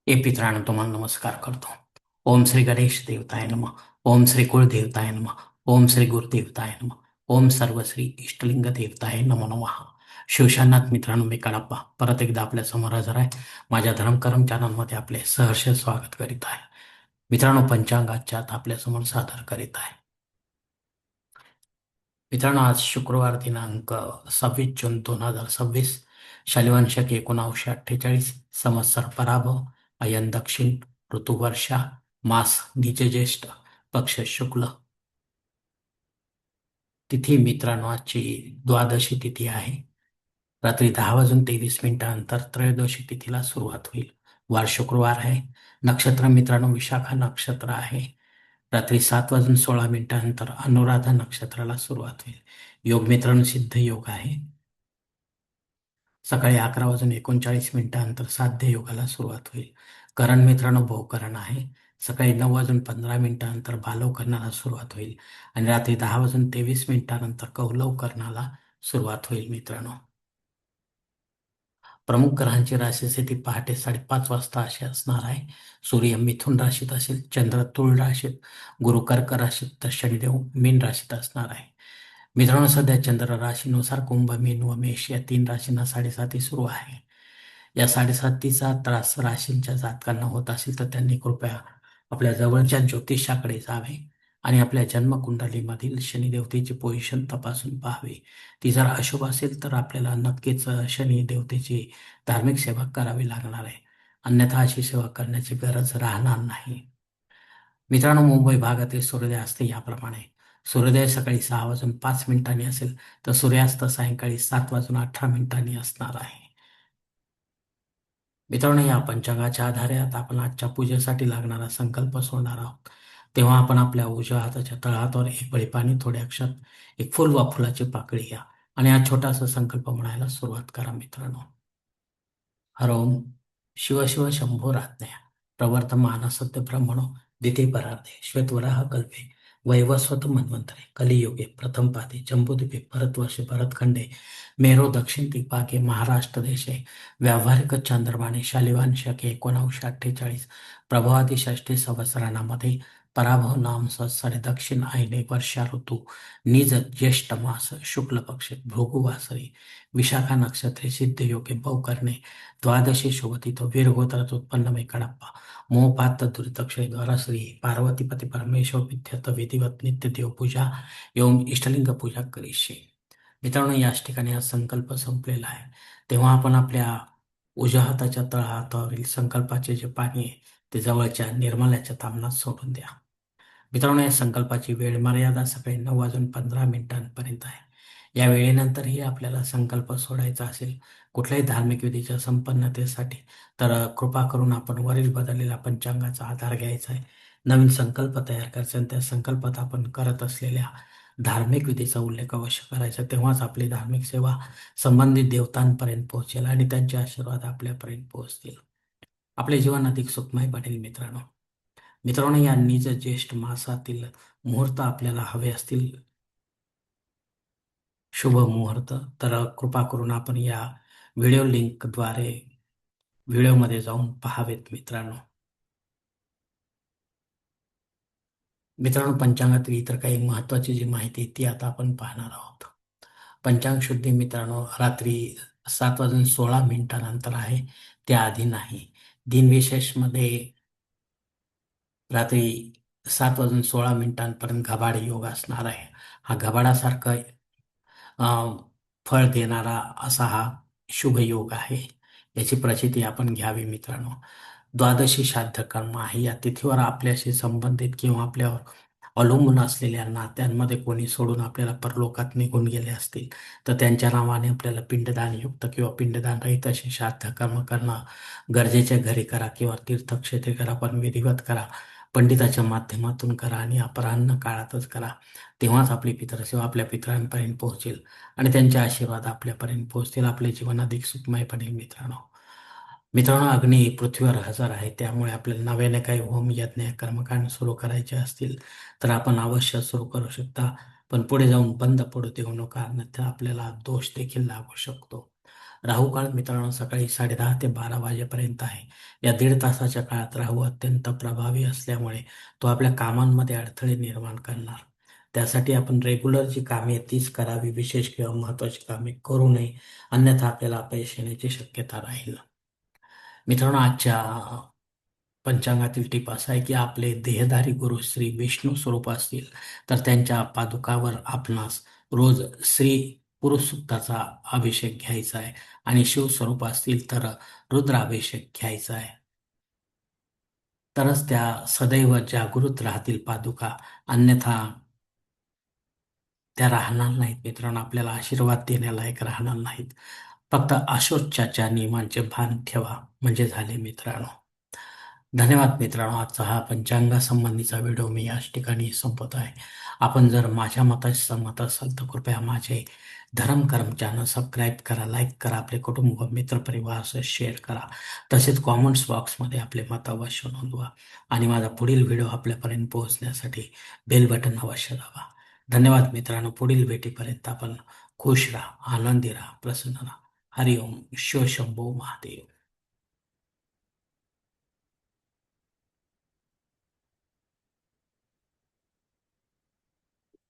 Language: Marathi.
पितरांनो तुम्हाला नमस्कार करतो. ओम श्री गणेश देवताय नमः. ओम श्री कुळदेवताय नमः. ओम श्री गुरुदेवताय नमः. ओम सर्व श्री इष्टलिंग देवताय नमो नमः. शिवशानात मित्रांनो, मी कडाप्पा परत एकदा आपल्या समोर हजर आहे. माझ्या धर्मकरम चॅनलमध्ये आपले सहर्ष स्वागत करीत आहे. मित्रांनो, पंचांगाच्या आपल्या समोर सादर करीत आहे. मित्रांनो, आज शुक्रवार दिनांक 26 जून 2026, शालिवान शके 1948, संवत्सर पराभव, अयन दक्षिण, ऋतू वर्षा, मास नीच ज्येष्ठ, पक्ष शुक्ल, तिथी मित्रांनो आजची द्वादशी तिथी आहे. रात्री 10 वाजून 23 मिनिटानंतर त्रयोदशी तिथीला सुरुवात होईल. वार शुक्रवार आहे. नक्षत्र मित्रांनो विशाखा नक्षत्र आहे. रात्री 7 वाजून 16 मिनिटानंतर अनुराधा नक्षत्राला सुरुवात होईल. योग मित्रांनो सिद्ध योग आहे. सकाळी 11 वाजून 39 मिनिटानंतर साध्य योगाला सुरुवात होईल. करण मित्रांनो भवकरण आहे. सकाळी 9 वाजून 15 मिनिटानंतर बालव करणाला सुरुवात होईल आणि रात्री 10 वाजून 23 मिनिटानंतर कौलव करणाला सुरुवात होईल. मित्रांनो, प्रमुख ग्रहांची राशी स्थिती पहाटे 5:30 वाजता अशी असणार आहे. सूर्य मिथुन राशीत असेल, चंद्र तुळ राशीत, गुरु कर्क राशीत, तर शनिदेव मीन राशीत असणार आहे. मित्रांनो, सध्या चंद्र राशीनुसार कुंभ, मीन व मेष या 3 राशींना साडेसाती सुरू आहे. या साडेसातीचा त्रास राशींच्या जातकांना होत असेल तर त्यांनी कृपया आपल्या जवळच्या ज्योतिषाकडे जावे आणि आपल्या जन्मकुंडलीमधील शनिदेवतेची पोझिशन तपासून पाहावी. ती जर अशुभ असेल तर आपल्याला नक्कीच शनी देवतेची धार्मिक सेवा करावी लागणार आहे. अन्यथा अशी सेवा करण्याची गरज राहणार नाही. मित्रांनो, मुंबई भागातील सूर्योदय याप्रमाणे: सूर्योदय सकाळी 6 वाजून 5 मिनिटांनी असेल, तर सूर्यास्त सायंकाळी 7 वाजून 18 मिनिटांनी असणार आहे. मित्रांनो, या पंचांगाच्या आधारे आता आपण आजच्या पूजेसाठी लागणारा संकल्प सोडणार आहोत. तेव्हा आपण आपल्या उजव्या हाताच्या तळहातावर एक बळी पाणी, थोडे अक्षत, एक फुल वा फुलाची पाकळी घ्या आणि हा छोटासा संकल्प म्हणायला सुरुवात करा. मित्रांनो, हरोम शिव शिव शंभोराज्ञया प्रवर्तमान सत्य ब्रह्मणो दिते परार्धे श्वेतवराह कल्पे वैवस्वत मन्वंतरे कलियुगे प्रथम पादे जम्बूद्वीपे भरतवर्षे भरतखंडे मेरो दक्षिण दिग्भागे महाराष्ट्र देशे व्यावहारिक चांद्रमाने शालिवान शके 1948 प्रभवादी षष्ठी संवत्सरामध्ये पराभव नाम संवत्सरे दक्षिण आयने वर्षा ऋतू निज ज्येष्ठ मास शुक्ल पक्षे भृगुवासरी विशाखा नक्षत्रे सिद्ध योगे बहुकर्णे द्वादशी शुभतिथो वीरगोत्रात उत्पन्न मे कडाप्पा मोहपात दुरितक्षय द्वारा श्री पार्वतीपती परमेश्वर विद्यत विधिवत नित्य देवपूजा एवं इष्टलिंग पूजा करीशे. मित्रांनो, याच ठिकाणी हा संकल्प संपलेला आहे. तेव्हा आपण आपल्या उजव्या हाताच्या तळहातावरील संकल्पाचे जे पाणी आहे ते जवळच्या निर्मल्याच्या तामनात सोडून द्या. मित्रांनो, या संकल्पाची वेळ मर्यादा सकाळी 9 वाजून 15 मिनिटांपर्यंत आहे. या वेळेनंतरही आपल्याला संकल्प सोडायचा असेल कुठल्याही धार्मिक विधीच्या संपन्नतेसाठी, तर कृपा करून आपण वरील बदललेल्या पंचांगाचा आधार घ्यायचा आहे. नवीन संकल्प तयार करायचा आणि त्या संकल्पात आपण करत असलेल्या धार्मिक विधीचा उल्लेख अवश्य करायचा. तेव्हाच आपली धार्मिक सेवा संबंधित देवतांपर्यंत पोहोचेल आणि त्यांचे आशीर्वाद आपल्यापर्यंत पोहोचतील. आपले जीवन अधिक सुखमय बनेल. मित्रांनो, मित्रांनो, या निज ज्येष्ठ मासातील मुहूर्त आपल्याला हवे असतील, शुभ मुहूर्त, तर कृपा करून आपण या व्हिडिओ लिंकद्वारे व्हिडिओमध्ये जाऊन पाहावेत. मित्रांनो, पंचांगातील इतर काही महत्त्वाची जी माहिती आहे ती आता आपण पाहणार आहोत. पंचांग शुद्धी मित्रांनो रात्री 7 वाजून 16 मिनिटानंतर आहे, त्याआधी नाही. दिनविशेषमध्ये रात्री 7 वाजून 16 मिनिटांपर्यंत घबाड योग असणार आहे. हा घबाडासारखं फळ देणारा असा हा शुभ योग आहे. याची प्रचिती आपण घ्यावी. मित्रांनो, द्वादशी श्राद्ध कर्म आहे. या तिथीवर आपल्याशी संबंधित किंवा आपल्यावर अवलंबून असलेल्या नात्यांमध्ये कोणी सोडून आपल्याला परलोकात निघून गेले असतील तर त्यांच्या नावाने आपल्याला पिंडदान युक्त किंवा पिंडदान रहित असे श्राद्ध कर्म करणं गरजेच्या घरी करा किंवा तीर्थक्षेत्री करा, पण विधिवत करा, पंडिताच्या माध्यमातून करा आणि अपराह्न काळातच करा. तेव्हाच आपली पितरसेवा आपल्या पितरांपर्यंत पोहोचेल आणि त्यांचे आशीर्वाद आपल्यापर्यंत पोहोचतील. आपले जीवन अधिक सुखमय बनेल. मित्रांनो, अग्नी पृथ्वीवर हजर आहे, त्यामुळे आपल्याला नव्याने काही होम यज्ञ कर्मकांड सुरू करायचे असतील तर आपण अवश्य सुरू करू शकता, पण पुढे जाऊन बंद पडू देऊ नका, अन्यथा आपल्याला दोष देखील लागू शकतो. राहू काळ मित्रांनो सकाळी 10:30 ते 12 वाजेपर्यंत आहे. या दीड तासाच्या काळात राहू अत्यंत प्रभावी असल्यामुळे तो आपल्या कामांमध्ये अडथळे निर्माण करणार. त्यासाठी आपण रेग्युलर जी कामे आहेत तीच करावी, विशेष किंवा महत्त्वाची कामे करू नये, अन्यथा आपल्याला अपयश येण्याची शक्यता राहील. मित्रांनो, आजच्या पंचांगातील टीप असा आहे की आपले देहधारी गुरु श्री विष्णू स्वरूप असतील तर त्यांच्या पादुकावर आपणास रोज श्री पुरुष सूक्ताचा अभिषेक घ्यायचा आहे, आणि शिवस्वरूप असतील तर रुद्राभिषेक घ्यायचा आहे. तरच त्या सदैव जागृत राहतील पादुका, अन्यथा त्या राहणार नाहीत. मित्रांनो, आपल्याला आशीर्वाद देण्यालायक राहणार नाहीत. फक्त अशोच्याच्या नियमांचे भान ठेवा म्हणजे झाले मित्रांनो. धन्यवाद मित्रांनो. आजचा हा पंचांगासंबंधीचा व्हिडिओ मी याच ठिकाणी संपवत आहे. आपण जर माझ्या मताशी सहमत असाल तर कृपया माझे धर्म कर्म चॅनल सबस्क्राईब करा, लाईक करा, आपले कुटुंब व मित्रपरिवारासह शेअर करा. तसेच कॉमेंट्स बॉक्समध्ये आपले मत अवश्य नोंदवा आणि माझा पुढील व्हिडिओ आपल्यापर्यंत पोहोचण्यासाठी बेल बटन अवश्य दाबा. धन्यवाद मित्रांनो. पुढील भेटीपर्यंत आपण खुश राहा, आनंदी राहा, प्रसन्न राहा. हरिओम. शिवशंभो महादेव.